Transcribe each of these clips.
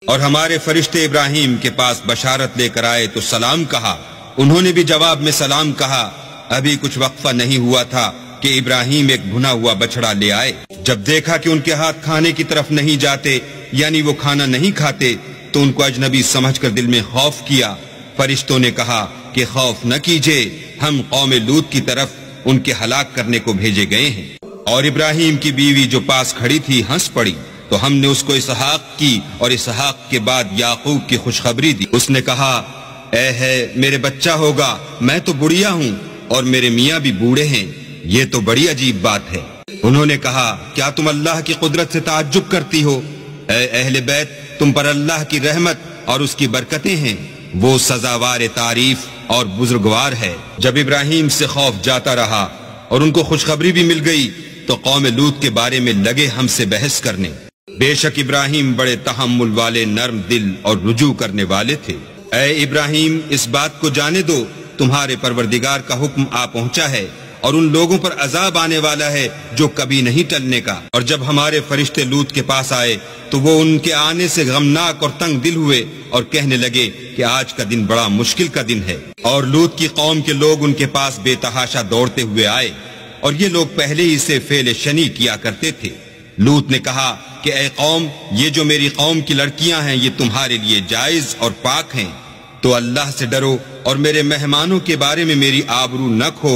اور ہمارے فرشتے ابراہیم کے پاس بشارت لے کر آئے تو سلام کہا، انہوں نے بھی جواب میں سلام کہا۔ ابھی کچھ وقفہ نہیں ہوا تھا کہ ابراہیم ایک بھنا ہوا بچڑا لے آئے۔ جب دیکھا کہ ان کے ہاتھ کھانے کی طرف نہیں جاتے، یعنی وہ کھانا نہیں کھاتے، تو ان کو اجنبی سمجھ کر دل میں خوف کیا۔ فرشتوں نے کہا کہ خوف نہ کیجئے، ہم قوم لوط کی طرف ان کے ہلاک کرنے کو بھیجے گئے ہیں۔ اور ابراہیم کی بیوی جو پاس کھڑی تھی ہنس پڑی، تو ہم نے اس کو اسحاق کی اور اسحاق کے بعد یعقوب کی خوشخبری دی۔ اس نے کہا، اے ہے میرے بچہ ہوگا، میں تو بڑھیا ہوں اور میرے میاں بھی بوڑھے ہیں، یہ تو بڑی عجیب بات ہے۔ انہوں نے کہا، کیا تم اللہ کی قدرت سے تعجب کرتی ہو؟ اے اہل بیت، تم پر اللہ کی رحمت اور اس کی برکتیں ہیں، وہ سزاوار تعریف اور بزرگوار ہے۔ جب ابراہیم سے خوف جاتا رہا اور ان کو خوشخبری بھی مل گئی تو قوم لوط کے بارے میں لگے ہم سے بحث کرنے۔ بے شک ابراہیم بڑے تحمل والے، نرم دل اور رجوع کرنے والے تھے۔ اے ابراہیم، اس بات کو جانے دو، تمہارے پروردگار کا حکم آ پہنچا ہے اور ان لوگوں پر عذاب آنے والا ہے جو کبھی نہیں ٹلنے کا۔ اور جب ہمارے فرشتے لوط کے پاس آئے تو وہ ان کے آنے سے غمناک اور تنگ دل ہوئے اور کہنے لگے کہ آج کا دن بڑا مشکل کا دن ہے۔ اور لوط کی قوم کے لوگ ان کے پاس بے تحاشا دوڑتے ہوئے آئے، اور یہ لوگ پہلے ہی سے فعل شنی کیا کرتے تھے۔ لوط نے کہا کہ اے قوم، یہ جو میری قوم کی لڑکیاں ہیں یہ تمہارے لیے جائز اور پاک ہیں، تو اللہ سے ڈرو اور میرے مہمانوں کے بارے میں میری آبرو نہ کھو۔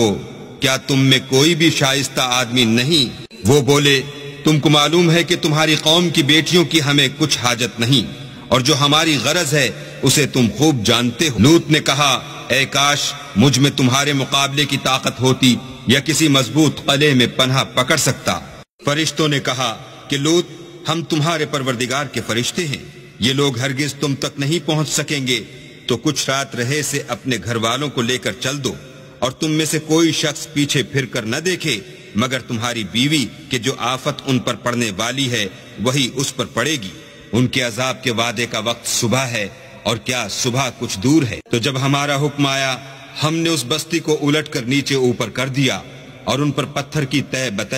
کیا تم میں کوئی بھی شائستہ آدمی نہیں؟ وہ بولے، تم کو معلوم ہے کہ تمہاری قوم کی بیٹیوں کی ہمیں کچھ حاجت نہیں، اور جو ہماری غرض ہے اسے تم خوب جانتے ہو۔ لوط نے کہا، اے کاش مجھ میں تمہارے مقابلے کی طاقت ہوتی یا کسی مضبوط قلعے میں پناہ پکڑ سکتا۔ فرشتوں نے کہا کہ لوط، ہم تمہارے پروردگار کے فرشتے ہیں، یہ لوگ ہرگز تم تک نہیں پہنچ سکیں گے، تو کچھ رات رہے سے اپنے گھر والوں کو لے کر چل دو، اور تم میں سے کوئی شخص پیچھے پھر کر نہ دیکھے مگر تمہاری بیوی کہ جو آفت ان پر پڑنے والی ہے وہی اس پر پڑے گی۔ ان کے عذاب کے وعدے کا وقت صبح ہے، اور کیا صبح کچھ دور ہے۔ تو جب ہمارا حکم آیا ہم نے اس بستی کو الٹ کر نیچے اوپر کر دیا اور ان پر پتھر کی تہ بتہ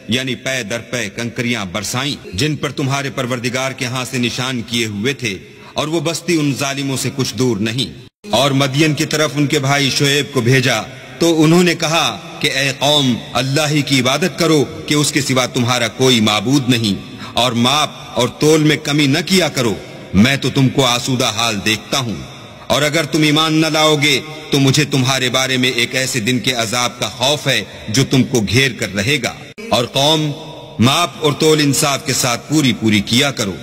یعنی پے در پے کنکریاں برسائیں جن پر تمہارے پروردگار کے ہاں سے نشان کیے ہوئے تھے، اور وہ بستی ان ظالموں سے کچھ دور نہیں۔ اور مدین کی طرف ان کے بھائی شعیب کو بھیجا تو انہوں نے کہا کہ اے قوم، اللہ ہی کی عبادت کرو کہ اس کے سوا تمہارا کوئی معبود نہیں، اور ماپ اور تول میں کمی نہ کیا کرو، میں تو تم کو آسودہ حال دیکھتا ہوں۔ اور اگر تم ایمان نہ لاؤ گے تو مجھے تمہارے بارے میں ایک ایسے دن کے عذاب کا خوف ہے جو تم کو گھیر کر رہے گا۔ اور قوم، ماپ اور تول انصاف کے ساتھ پوری پوری کیا کرو،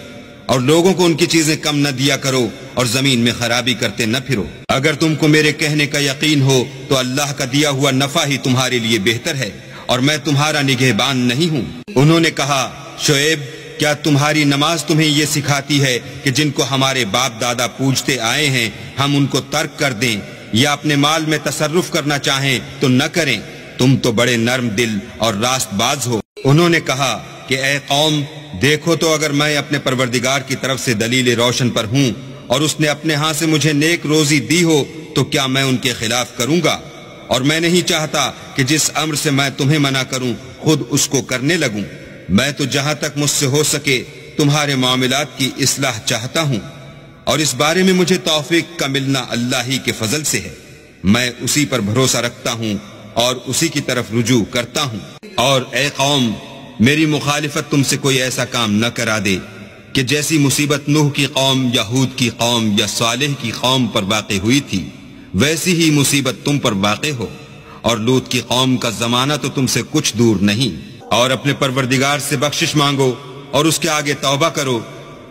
اور لوگوں کو ان کی چیزیں کم نہ دیا کرو، اور زمین میں خرابی کرتے نہ پھرو۔ اگر تم کو میرے کہنے کا یقین ہو تو اللہ کا دیا ہوا نفع ہی تمہارے لیے بہتر ہے، اور میں تمہارا نگہبان نہیں ہوں۔ انہوں نے کہا، شعیب، کیا تمہاری نماز تمہیں یہ سکھاتی ہے کہ جن کو ہمارے باپ دادا پوجتے آئے ہیں ہم ان کو ترک کر دیں، یا اپنے مال میں تصرف کرنا چاہیں تو نہ کریں؟ تم تو بڑے نرم دل اور راست باز ہو۔ انہوں نے کہا کہ اے قوم، دیکھو تو اگر میں اپنے پروردگار کی طرف سے دلیل روشن پر ہوں اور اس نے اپنے ہاں سے مجھے نیک روزی دی ہو تو کیا میں ان کے خلاف کروں گا؟ اور میں نہیں چاہتا کہ جس امر سے میں تمہیں منع کروں خود اس کو کرنے لگوں۔ میں تو جہاں تک مجھ سے ہو سکے تمہارے معاملات کی اصلاح چاہتا ہوں، اور اس بارے میں مجھے توفیق کا ملنا اللہ ہی کے فضل سے ہے۔ میں اسی پر بھروسہ رکھتا ہوں اور اسی کی طرف رجوع کرتا ہوں۔ اور اے قوم، میری مخالفت تم سے کوئی ایسا کام نہ کرا دے کہ جیسی مصیبت نوح کی قوم یا ہود کی قوم یا صالح کی قوم پر واقع ہوئی تھی ویسی ہی مصیبت تم پر واقع ہو۔ اور لوط کی قوم کا زمانہ تو تم سے کچھ دور نہیں۔ اور اپنے پروردگار سے بخشش مانگو اور اس کے آگے توبہ کرو،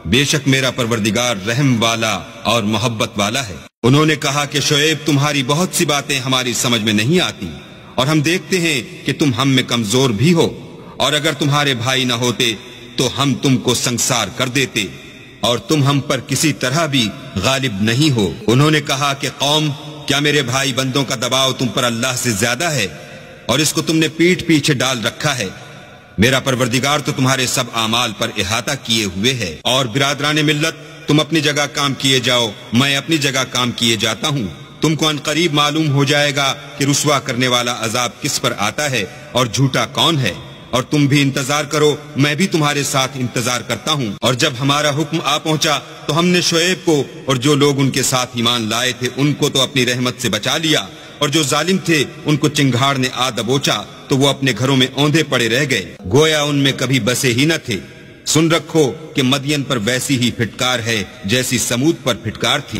بے شک میرا پروردگار رحم والا اور محبت والا ہے۔ انہوں نے کہا کہ شعیب، تمہاری بہت سی باتیں ہماری سمجھ میں نہیں آتی، اور ہم دیکھتے ہیں کہ تم ہم میں کمزور بھی ہو، اور اگر تمہارے بھائی نہ ہوتے تو ہم تم کو سنگسار کر دیتے، اور تم ہم پر کسی طرح بھی غالب نہیں ہو۔ انہوں نے کہا کہ قوم، کیا میرے بھائی بندوں کا دباؤ تم پر اللہ سے زیادہ ہے، اور اس کو تم نے پیٹھ پیچھے ڈال رکھا ہے؟ میرا پروردگار تو تمہارے سب اعمال پر احاطہ کیے ہوئے ہے۔ اور برادران ملت، تم اپنی جگہ کام کیے جاؤ، میں اپنی جگہ کام کیے جاتا ہوں۔ تم کو عنقریب معلوم ہو جائے گا کہ رسوا کرنے والا عذاب کس پر آتا ہے اور جھوٹا کون ہے۔ اور تم بھی انتظار کرو، میں بھی تمہارے ساتھ انتظار کرتا ہوں۔ اور جب ہمارا حکم آ پہنچا تو ہم نے شعیب کو اور جو لوگ ان کے ساتھ ایمان لائے تھے ان کو تو اپنی رحمت سے بچا لیا، اور جو ظالم تھے ان کو چنگھاڑ نے آ دبوچا تو وہ اپنے گھروں میں اوندھے پڑے رہ گئے، گویا ان میں کبھی بسے ہی نہ تھے۔ سن رکھو کہ مدین پر ویسی ہی پھٹکار ہے جیسی سمود پر پھٹکار تھی۔